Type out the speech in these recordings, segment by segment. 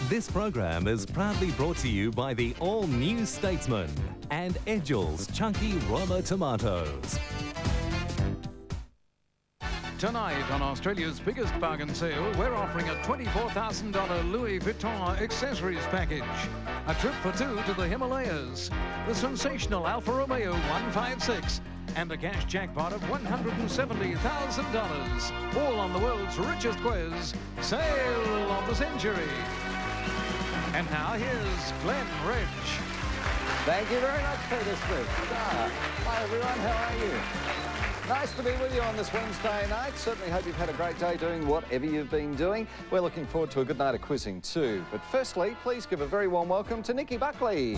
This program is proudly brought to you by the all-new Statesman and Edgel's Chunky Roma Tomatoes. Tonight on Australia's biggest bargain sale, we're offering a $24,000 Louis Vuitton accessories package, a trip for two to the Himalayas, the sensational Alfa Romeo 156, and a cash jackpot of $170,000. All on the world's richest quiz, Sale of the Century. And now here's Glenn Ridge. Thank you very much, Peter Smith. Hi everyone, how are you? Nice to be with you on this Wednesday night. Certainly hope you've had a great day doing whatever you've been doing. We're looking forward to a good night of quizzing too. But firstly, please give a very warm welcome to Nikki Buckley.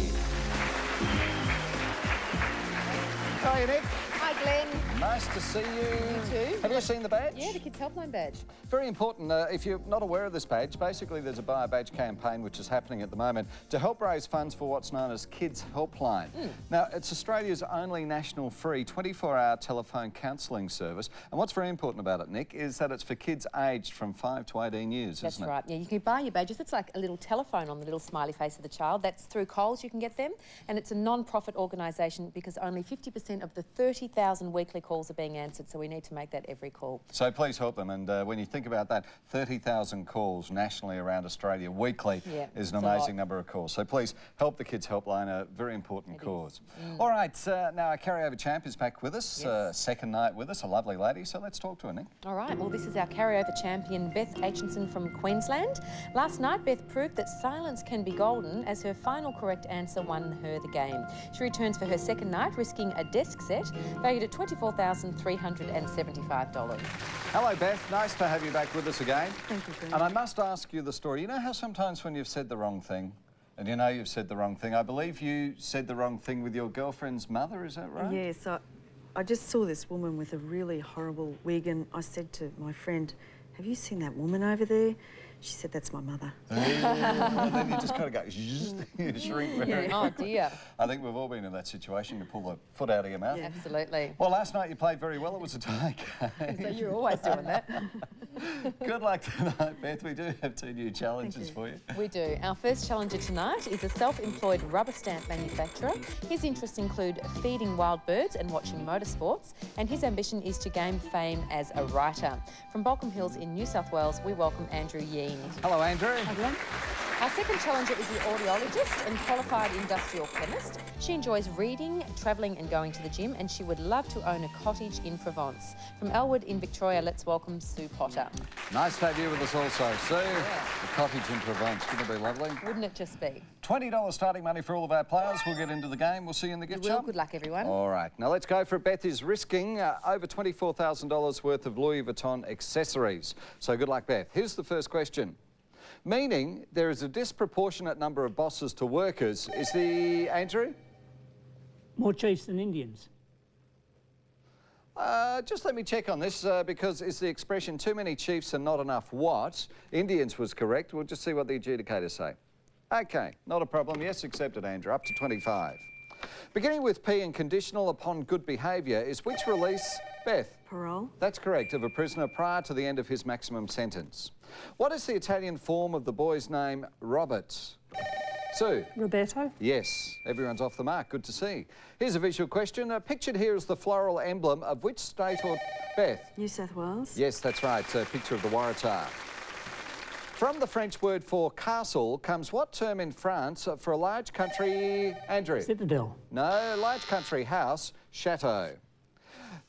How are you, Nick? Hi, Glenn. Nice to see you. You too. Have you seen the badge? Yeah, the Kids Helpline badge. Very important. If you're not aware of this badge, basically there's a Buy a Badge campaign which is happening at the moment to help raise funds for what's known as Kids Helpline. Now, it's Australia's only national free 24-hour telephone counselling service. And what's very important about it, Nick, is that it's for kids aged from 5 to 18 years, That's isn't it? right. Yeah, you can buy your badges. It's like a little telephone on the little smiley face of the child. That's through Coles you can get them. And it's a non-profit organisation because only 50% of the 30,000 weekly calls are being answered. So we need to make that every call. So please help them. And when you think about that, 30,000 calls nationally around Australia weekly is an amazing number of calls. So please help the Kids Helpline, a very important cause. All right, now our carryover champ is back with us, second night with us, a lovely lady. So let's talk to her, Nick. All right, well, this is our carryover champion, Beth Aitchinson from Queensland. Last night, Beth proved that silence can be golden as her final correct answer won her the game. She returns for her second night, risking a desk set valued at $24,375. Hello, Beth. Nice to have you back with us again. Thank you, Glenn. And I must ask you the story. You know how sometimes when you've said the wrong thing, and you know you've said the wrong thing, I believe you said the wrong thing with your girlfriend's mother, is that right? Yes, I just saw this woman with a really horrible wig and I said to my friend, have you seen that woman over there? She said, that's my mother. And then you just kind of go, you shrink very Oh, quickly. dear. I think we've all been in that situation. You pull the foot out of your mouth. Yeah. Absolutely. Well, last night you played very well. It was a tie game. So you're always doing that. Good luck tonight, Beth. We do have 2 new challenges for you. We do. Our first challenger tonight is a self-employed rubber stamp manufacturer. His interests include feeding wild birds and watching motorsports, and his ambition is to gain fame as a writer. From Balcombe Hills in New South Wales, we welcome Andrew Yeen. Hello, Andrew. Hello. Our second challenger is the audiologist and qualified industrial chemist. She enjoys reading, travelling and going to the gym, and she would love to own a cottage in Provence. From Elwood in Victoria, let's welcome Sue Potter. Nice to have you with us also, Sue. The cottage in Provence. Wouldn't it be lovely? Wouldn't it just be? $20 starting money for all of our players. We'll get into the game. We'll see you in the gift shop. Good luck, everyone. All right. Now let's go for it. Beth is risking over $24,000 worth of Louis Vuitton accessories. So good luck, Beth. Here's the first question. Meaning there is a disproportionate number of bosses to workers. Is the Andrew? More chiefs than Indians. Just let me check on this because is the expression too many chiefs and not enough what? Indians was correct. We'll just see what the adjudicators say. Okay, not a problem. Yes, accepted, Andrew. Up to 25. Beginning with P and conditional upon good behaviour is which release, Beth? Parole. That's correct, of a prisoner prior to the end of his maximum sentence. What is the Italian form of the boy's name, Robert? Sue? Roberto. Yes, everyone's off the mark. Good to see. Here's a visual question. Pictured here is the floral emblem of which state or... Beth? New South Wales. Yes, that's right. A picture of the Waratah. From the French word for castle comes what term in France for a large country... Andrew? Citadel. No, large country house, chateau.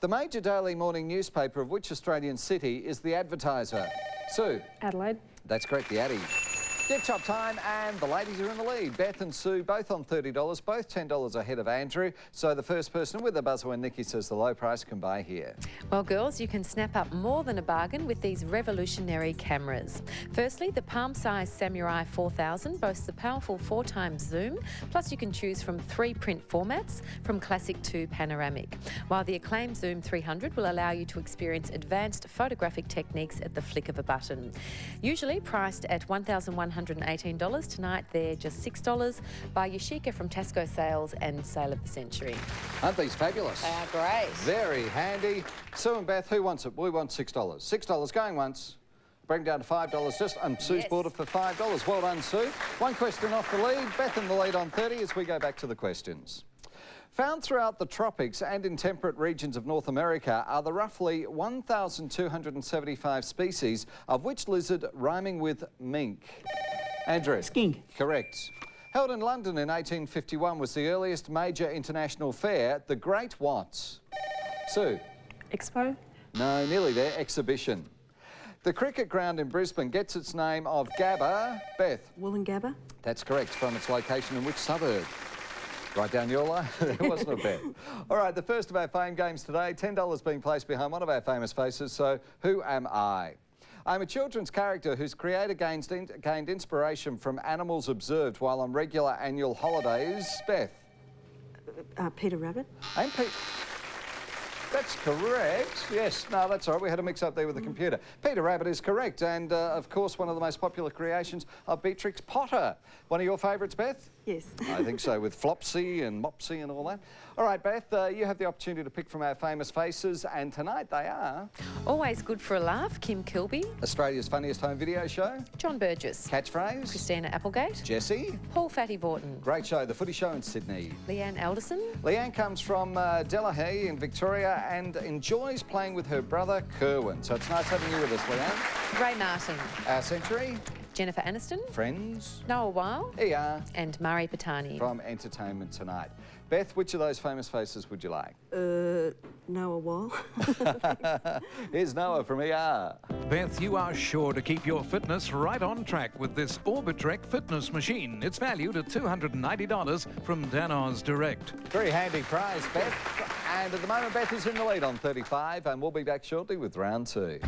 The major daily morning newspaper of which Australian city is the Advertiser? Sue? Adelaide. That's correct, the Addy. Gift shop time, and the ladies are in the lead. Beth and Sue both on $30, both $10 ahead of Andrew. So the first person with the buzzer when Nikki says the low price can buy here. Well, girls, you can snap up more than a bargain with these revolutionary cameras. Firstly, the palm-sized Samurai 4000 boasts a powerful 4x zoom, plus you can choose from 3 print formats, from classic to panoramic, while the acclaimed Zoom 300 will allow you to experience advanced photographic techniques at the flick of a button. Usually priced at $1,118, tonight they're just $6. Buy Yashica from Tasco Sales and Sale of the Century. Aren't these fabulous? They are great. Very handy. Sue and Beth, who wants it? We want $6. $6 going once, Bring down to $5 just, and Sue's bought it for $5. Well done, Sue. One question off the lead. Beth in the lead on 30 as we go back to the questions. Found throughout the tropics and in temperate regions of North America are the roughly 1,275 species of which lizard rhyming with mink? Andrew? Skink. Correct. Held in London in 1851 was the earliest major international fair, the Great what? Sue? Expo? No, nearly there, exhibition. The cricket ground in Brisbane gets its name of Gabba. Beth? Wollongabba? That's correct, from its location in which suburb? Right down your line. It wasn't a bet. All right, the first of our fame games today, $10 being placed behind one of our famous faces. So, who am I? I'm a children's character whose creator gained inspiration from animals observed while on regular annual holidays. Beth? Peter Rabbit? Ain't Pete? That's correct. Yes, no, that's all right. We had a mix-up there with the computer. Peter Rabbit is correct, and of course, one of the most popular creations of Beatrix Potter. One of your favourites, Beth? Yes. I think so, with Flopsy and Mopsy and all that. All right, Beth, you have the opportunity to pick from our famous faces, and tonight they are... Always good for a laugh, Kim Kilby. Australia's funniest home video show. John Burgess. Catchphrase. Christina Applegate. Jessie. Paul Fatty Vorton. Great show, The Footy Show in Sydney. Leanne Alderson. Leanne comes from Delahey in Victoria and enjoys playing with her brother, Kerwin. So it's nice having you with us, Leanne. Ray Martin. Our Century. Jennifer Aniston. Friends. Noah Weil. ER. And Murray Patani. From Entertainment Tonight. Beth, which of those famous faces would you like? Noah Weil. Here's Noah from ER. Beth, you are sure to keep your fitness right on track with this Orbitrek fitness machine. It's valued at $290 from Danos Direct. Very handy prize, Beth. And at the moment, Beth is in the lead on 35, and we'll be back shortly with round two.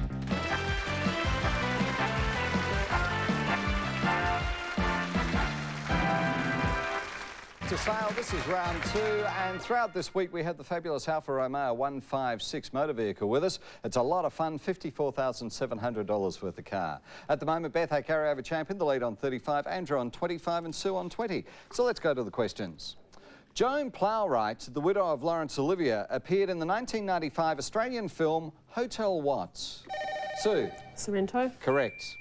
To sail, this is round two, and throughout this week we had the fabulous Alfa Romeo 156 motor vehicle with us. It's a lot of fun, $54,700 worth of car. At the moment, Beth, our carryover champion, the lead on 35, Andrew on 25 and Sue on 20. So let's go to the questions. Joan Plowright, the widow of Laurence Olivier, appeared in the 1995 Australian film Hotel Watts. Sue? Sorrento? Correct.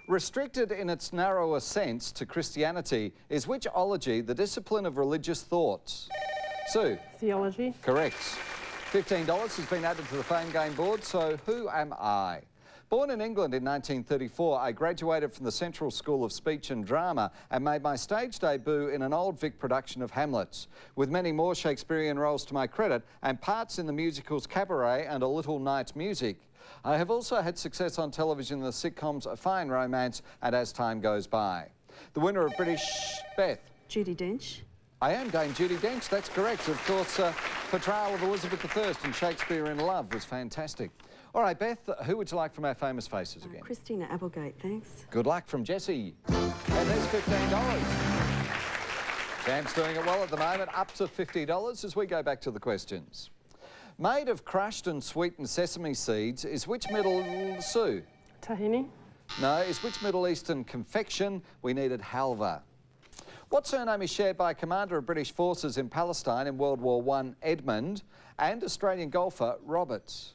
Restricted in its narrower sense to Christianity is which ology, the discipline of religious thoughts? Sue? Theology? Correct. $15 has been added to the fame game board, so who am I? Born in England in 1934, I graduated from the Central School of Speech and Drama and made my stage debut in an Old Vic production of Hamlet, with many more Shakespearean roles to my credit and parts in the musicals Cabaret and A Little Night Music. I have also had success on television in the sitcoms A Fine Romance and As Time Goes By. The winner of British... Beth? Judi Dench. I am Dame Judi Dench, that's correct. Of course, portrayal of Elizabeth I in Shakespeare in Love was fantastic. All right, Beth, who would you like from our famous faces again? Christina Applegate, thanks. Good luck from Jessie. And there's $15. Cham's doing it well at the moment, up to $50 as we go back to the questions. Made of crushed and sweetened sesame seeds is which Sue? Tahini? No, is which Middle Eastern confection? We needed halva. What surname is shared by Commander of British forces in Palestine in World War I, Edmund, and Australian golfer Roberts?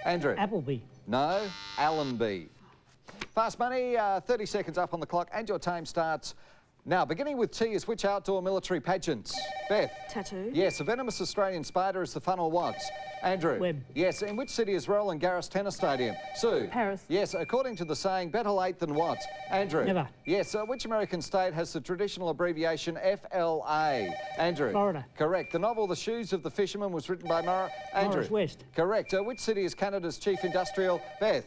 Andrew? Appleby. No, Allenby. Fast money, 30 seconds up on the clock, and your time starts now. Beginning with T is which outdoor military pageants? Beth? Tattoo? Yes, a venomous Australian spider is the funnel what? Andrew? Web. Yes, in which city is Roland Garros Tennis Stadium? Sue? Paris. Yes, according to the saying, better late than what? Andrew? Never. Yes, which American state has the traditional abbreviation FLA? Andrew? Florida. Correct. The novel The Shoes of the Fisherman was written by Andrew? Morris West. Correct. Which city is Canada's chief industrial? Beth?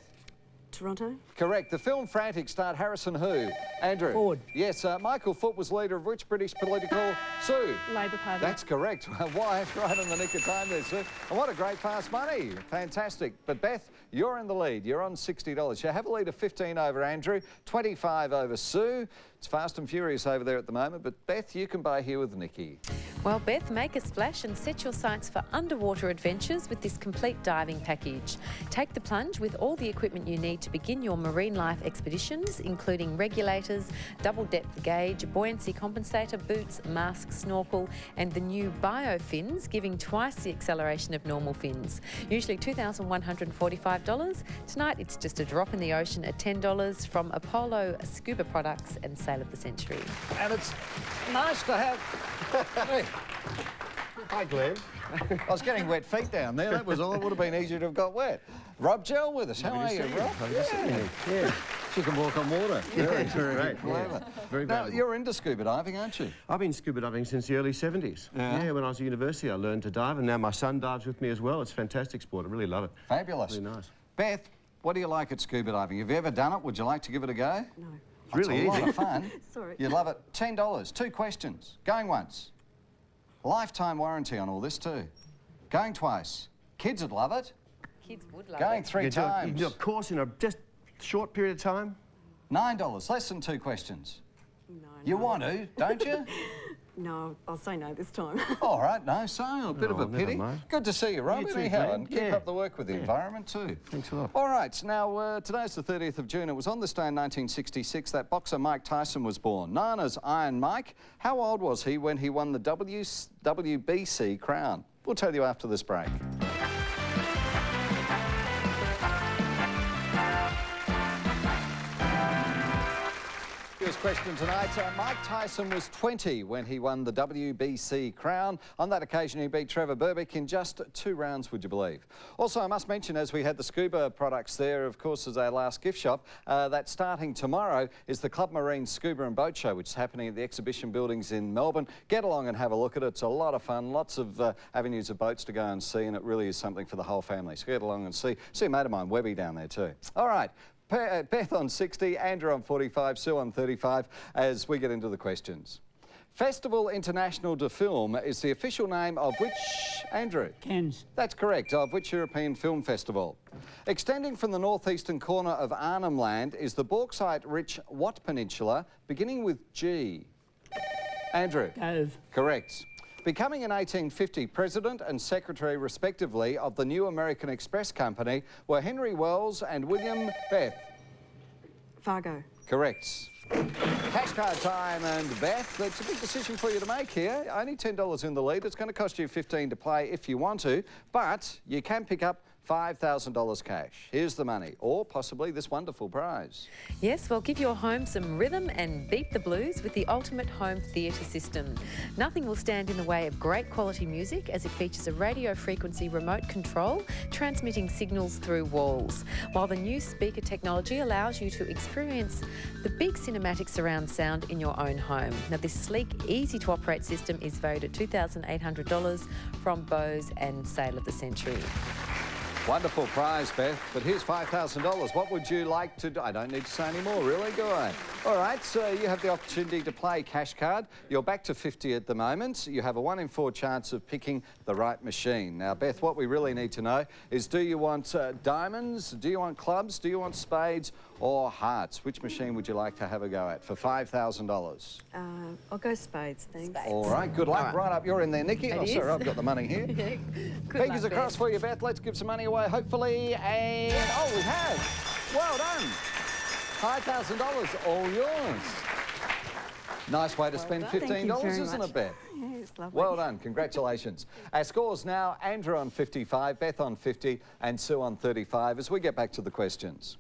Toronto? Correct. The film Frantic starred Harrison who? Andrew? Ford. Yes, Michael Foot was leader of which British political... Sue? Labor Party. That's correct. Why? Right on the nick of time there, Sue. And what a great fast money. Fantastic. But Beth, you're in the lead. You're on $60. You have a lead of 15 over Andrew, 25 over Sue. It's fast and furious over there at the moment, but Beth, you can buy here with Nikki. Well, Beth, make a splash and set your sights for underwater adventures with this complete diving package. Take the plunge with all the equipment you need to begin your marine life expeditions, including regulators, double depth gauge, buoyancy compensator, boots, mask, snorkel, and the new bio fins, giving twice the acceleration of normal fins. Usually $2,145. Tonight, it's just a drop in the ocean at $10 from Apollo Scuba Products and Sail of the Century. And it's nice to have... Hey. Hi, Glenn. I was getting wet feet down there. That was all. It would have been easier to have got wet. Rob Gell with us. How are you, Rob? Yeah. She can walk on water. Very, very Great. clever. Very Now, valuable. you're into scuba diving, aren't you? I've been scuba diving since the early 70s. Yeah. When I was at university, I learned to dive, and now my son dives with me as well. It's a fantastic sport. I really love it. Fabulous. Really nice. Beth, what do you like at scuba diving? Have you ever done it? Would you like to give it a go? No. It's really a lot easy. of fun. Sorry. You love it. $10. 2 questions. Going once. Lifetime warranty on all this too. Going twice. Kids would love it. Kids would love Going it. 3 You times. do a course in a just short period of time. $9. Less than 2 questions. No, You no. want to, don't you? No, I'll say no this time. All right, no, so a bit of Oh, a never pity. mind. Good to see you, Rob. You too, Anyhow, Glenn. and keep Yeah. up the work with the environment too. Thanks a lot. All right, now today's the 30th of June. It was on this day in 1966 that boxer Mike Tyson was born, known as Iron Mike. How old was he when he won the WBC crown? We'll tell you after this break. Here's question tonight. Mike Tyson was 20 when he won the WBC crown. On that occasion, he beat Trevor Berbick in just 2 rounds, would you believe? Also, I must mention, as we had the scuba products there, of course, as our last gift shop, that starting tomorrow is the Club Marine Scuba and Boat Show, which is happening at the exhibition buildings in Melbourne. Get along and have a look at it. It's a lot of fun, lots of avenues of boats to go and see, and it really is something for the whole family. So get along and see a mate of mine, Webby, down there too. All right. Beth on 60, Andrew on 45, Sue on 35, as we get into the questions. Festival International de Film is the official name of which, Andrew? Cannes. That's correct, of which European film festival? Extending from the northeastern corner of Arnhem Land is the bauxite-rich what peninsula, beginning with G? Andrew? Gove. Correct. Becoming in 1850 President and Secretary, respectively, of the New American Express Company were Henry Wells and William Beth. Fargo. Correct. Cash card time, and Beth, it's a big decision for you to make here. Only $10 in the lead. It's going to cost you $15 to play if you want to, but you can pick up $5,000 cash. Here's the money, or possibly this wonderful prize. Yes, well, give your home some rhythm and beat the blues with the ultimate home theatre system. Nothing will stand in the way of great quality music, as it features a radio frequency remote control transmitting signals through walls, while the new speaker technology allows you to experience the big cinematic surround sound in your own home. Now, this sleek, easy to operate system is valued at $2,800 from Bose and Sail of the Century. Wonderful prize, Beth, but here's $5,000. What would you like to do? I don't need to say any more, really, do I? All right, so you have the opportunity to play cash card. You're back to 50 at the moment. You have a 1 in 4 chance of picking the right machine. Now, Beth, what we really need to know is, do you want diamonds, do you want clubs, do you want spades or hearts? Which machine would you like to have a go at for $5,000? I'll go spades, thanks. All right, good luck. All right. Right up, you're in there, Nikki. It Oh, is. sorry, I've got the money here. Good Fingers luck, across Beth. for you, Beth. Let's give some money away, hopefully. And, oh, we have. Well done. $5,000, all yours. Nice way to spend done. Thank you $15, very isn't much. it, Beth? Yes, lovely. Well done, congratulations. Our scores now, Andrew on 55, Beth on 50 and Sue on 35 as we get back to the questions.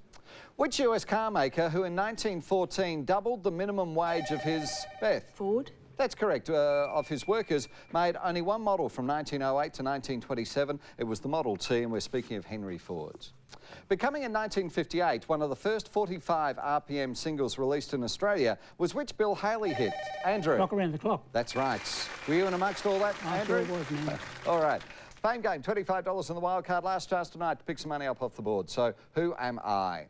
Which US car maker who in 1914 doubled the minimum wage of his, Beth? Ford. That's correct. Of his workers, made only one model from 1908 to 1927. It was the Model T, and we're speaking of Henry Ford. Becoming in 1958 one of the first 45 RPM singles released in Australia was which Bill Haley hit? Andrew? Rock Around the Clock. That's right. Were you in amongst all that, I Andrew? sure was, man. All right. Fame game, $25 in the wild card. Last chance tonight to pick some money up off the board. So, who am I?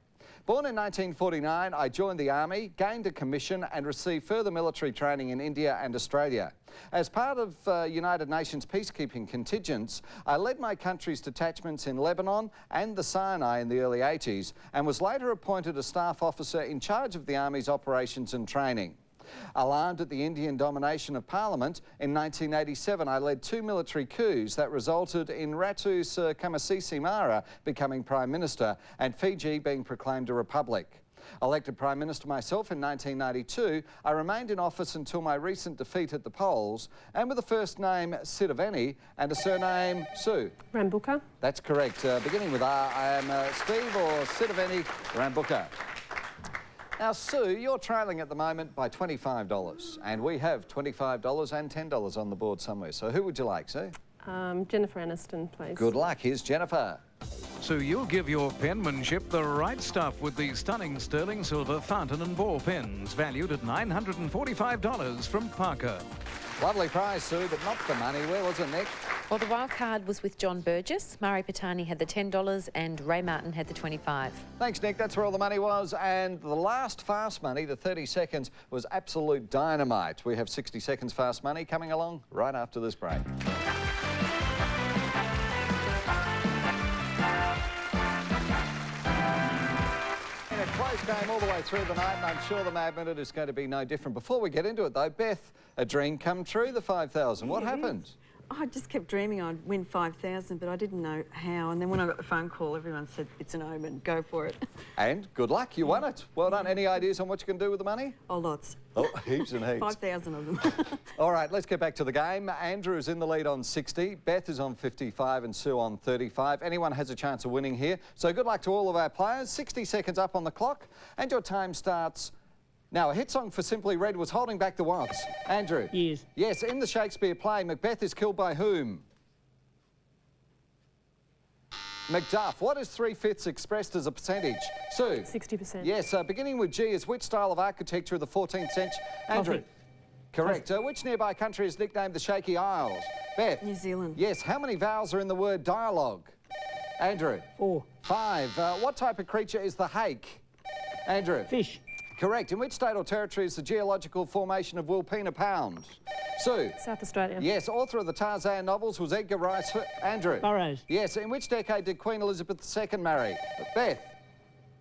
Born in 1949, I joined the Army, gained a commission and received further military training in India and Australia. As part of United Nations peacekeeping contingents, I led my country's detachments in Lebanon and the Sinai in the early 80s and was later appointed a staff officer in charge of the Army's operations and training. Alarmed at the Indian domination of Parliament, in 1987 I led 2 military coups that resulted in Ratu Kamasisi Mara becoming Prime Minister and Fiji being proclaimed a republic. Elected Prime Minister myself in 1992, I remained in office until my recent defeat at the polls, and with a first name Sidaveni and a surname Sue. Rambuka. That's correct. Beginning with R, I am Steve or Sidaveni Rambuka. Now, Sue, you're trailing at the moment by $25, and we have $25 and $10 on the board somewhere. So who would you like, Sue? Jennifer Aniston, please. Good luck. Here's Jennifer. So you'll give your penmanship the right stuff with these stunning sterling silver fountain and ball pens, valued at $945 from Parker. Lovely prize, Sue, but not the money. Where was it, Nick? Well, the wild card was with John Burgess. Murray Patani had the $10 and Ray Martin had the $25. Thanks, Nick. That's where all the money was. And the last fast money, the 30 seconds, was absolute dynamite. We have 60 seconds fast money coming along right after this break. In a close game all the way through the night, and I'm sure the Mad Minute is going to be no different. Before we get into it, though, Beth, a dream come true, the 5,000. What happened? I just kept dreaming I'd win 5,000, but I didn't know how. And then when I got the phone call, everyone said, it's an omen, go for it. And good luck, you won it. Well done. Any ideas on what you can do with the money? Oh, lots. Oh, heaps and heaps. 5,000 of them. All right, let's get back to the game. Andrew is in the lead on 60, Beth is on 55 and Sue on 35. Anyone has a chance of winning here. So good luck to all of our players. 60 seconds up on the clock and your time starts now. A hit song for Simply Red was Holding Back the Watts. Andrew? Yes. Yes, in the Shakespeare play, Macbeth is killed by whom? Macduff. What is 3/5 expressed as a percentage? Sue? 60%. Yes, beginning with G is which style of architecture of the 14th century? Andrew? Coffee. Correct. Which nearby country is nicknamed the Shaky Isles? Beth? New Zealand. Yes. How many vowels are in the word dialogue? Andrew? 4. 5. What type of creature is the hake? Andrew? Fish. Correct. In which state or territory is the geological formation of Wilpena Pound? Sue? South Australia. Yes. Author of the Tarzan novels was Edgar Rice. Andrew? Burroughs. Yes. In which decade did Queen Elizabeth II marry? Beth?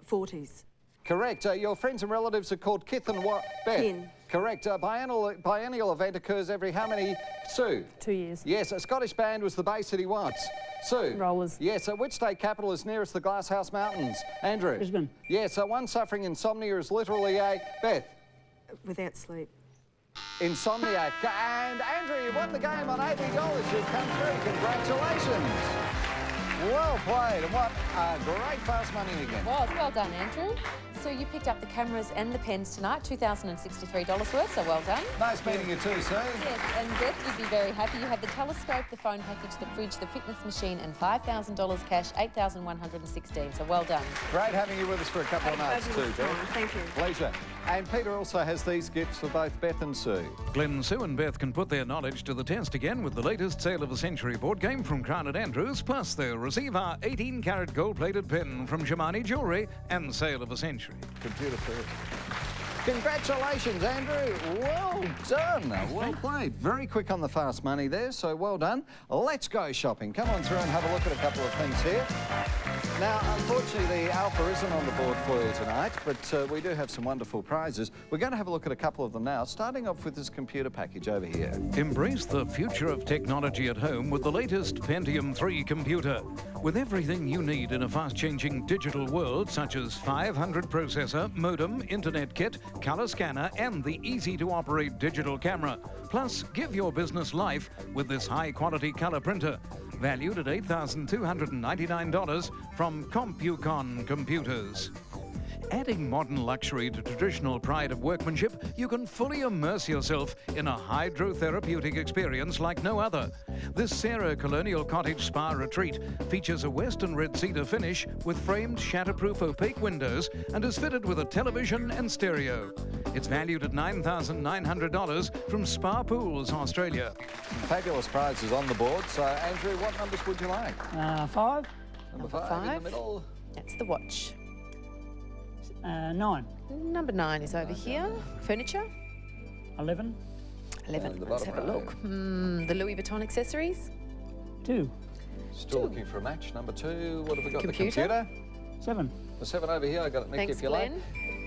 40s. Correct. Your friends and relatives are called kith and what? Beth? Kin. Correct. Biennial event occurs every how many? Sue? 2 years. Yes. A Scottish band was the Bay City Watts. Sue? Rollers. Yes. Which state capital is nearest the Glasshouse Mountains? Andrew? Brisbane. Yes. One suffering insomnia is literally a... Beth? Without sleep. Insomniac. And Andrew, you won the game on $80. You've come through. Congratulations. Well played. And what a great fast money again. Well done, Andrew. So you picked up the cameras and the pens tonight, $2,063 worth, so well done. Nice meeting you too, Sue. Yes, and Beth, you'd be very happy. You had the telescope, the phone package, the fridge, the fitness machine, and $5,000 cash, $8,116. So well done. Great having you with us for a couple of nights too, Beth. Thank you. Pleasure. And Peter also has these gifts for both Beth and Sue. Glenn, Sue and Beth can put their knowledge to the test again with the latest Sale of the Century board game from Crown at Andrews. Plus, they'll receive our 18-carat gold-plated pen from Shimani Jewellery and Sale of the Century. Computer first. Congratulations, Andrew. Well done. Well played. Very quick on the fast money there, so well done. Let's go shopping. Come on through and have a look at a couple of things here. Now, unfortunately, the Alpha isn't on the board for you tonight, but we do have some wonderful prizes. We're going to have a look at a couple of them now, starting off with this computer package over here. Embrace the future of technology at home with the latest Pentium 3 computer. With everything you need in a fast-changing digital world, such as 500 processor, modem, internet kit, color scanner, and the easy-to-operate digital camera. Plus, give your business life with this high-quality color printer, valued at $8,299 from CompuCon Computers. Adding modern luxury to traditional pride of workmanship, you can fully immerse yourself in a hydrotherapeutic experience like no other. This Sarah Colonial Cottage Spa Retreat features a western red cedar finish with framed shatterproof opaque windows and is fitted with a television and stereo. It's valued at $9,900 from Spa Pools, Australia. Fabulous prizes on the board. So, Andrew, what numbers would you like? 5. Number five in the middle. That's the watch. 9. Number 9 is over here. Furniture? 11. 11. the Let's have a bottom look. The Louis Vuitton accessories? 2. Still looking for a match. Number 2. What have we got? Computer? The computer. 7. The 7 over here. I got it, Nick, Thanks, if you like. Glenn.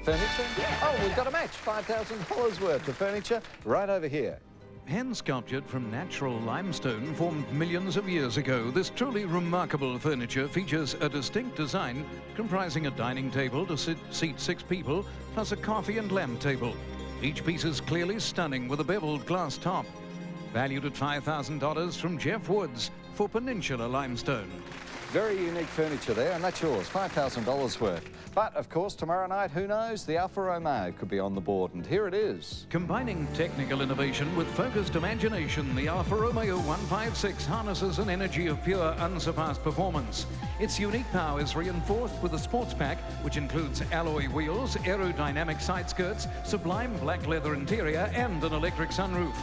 Furniture? Oh, we've got a match. $5,000 worth of furniture right over here. Hand sculptured from natural limestone formed millions of years ago, this truly remarkable furniture features a distinct design comprising a dining table to seat 6 people, plus a coffee and lamp table. Each piece is clearly stunning with a beveled glass top. Valued at $5,000 from Jeff Woods for Peninsula Limestone. Very unique furniture there, and that's yours, $5,000 worth. But, of course, tomorrow night, who knows, the Alfa Romeo could be on the board, and here it is. Combining technical innovation with focused imagination, the Alfa Romeo 156 harnesses an energy of pure, unsurpassed performance. Its unique power is reinforced with a sports pack, which includes alloy wheels, aerodynamic side skirts, sublime black leather interior, and an electric sunroof.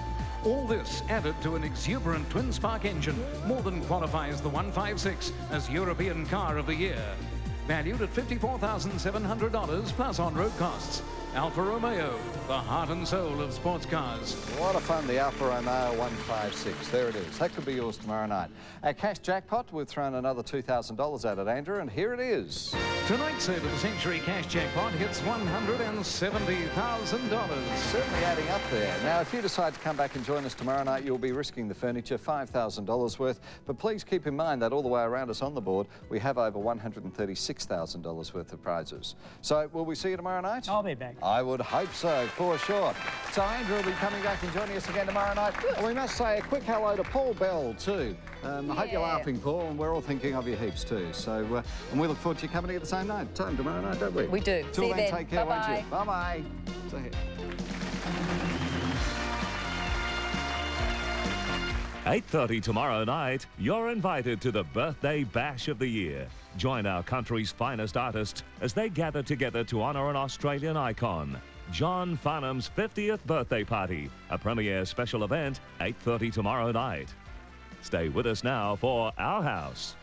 All this added to an exuberant twin-spark engine more than qualifies the 156 as European Car of the Year. Valued at $54,700 plus on-road costs. Alfa Romeo, the heart and soul of sports cars. A lot of fun, the Alfa Romeo 156. There it is. That could be yours tomorrow night. Our cash jackpot, we've thrown another $2,000 at it, Andrew, and here it is. Tonight's Set of the Century cash jackpot hits $170,000. Certainly adding up there. Now, if you decide to come back and join us tomorrow night, you'll be risking the furniture, $5,000 worth. But please keep in mind that all the way around us on the board, we have over $136,000 worth of prizes. So, will we see you tomorrow night? I'll be back. I would hope so, for sure. So Andrew will be coming back and joining us again tomorrow night. And we must say a quick hello to Paul Bell too. I hope you're laughing, Paul, and we're all thinking of you heaps too. So, and we look forward to you coming at the same time tomorrow night, don't we? We do. Till See you then. take care, won't Bye-bye. you? Bye-bye. See you. 8:30 tomorrow night, you're invited to the birthday bash of the year. Join our country's finest artists as they gather together to honour an Australian icon. John Farnham's 50th birthday party, a premiere special event, 8:30 tomorrow night. Stay with us now for Our House.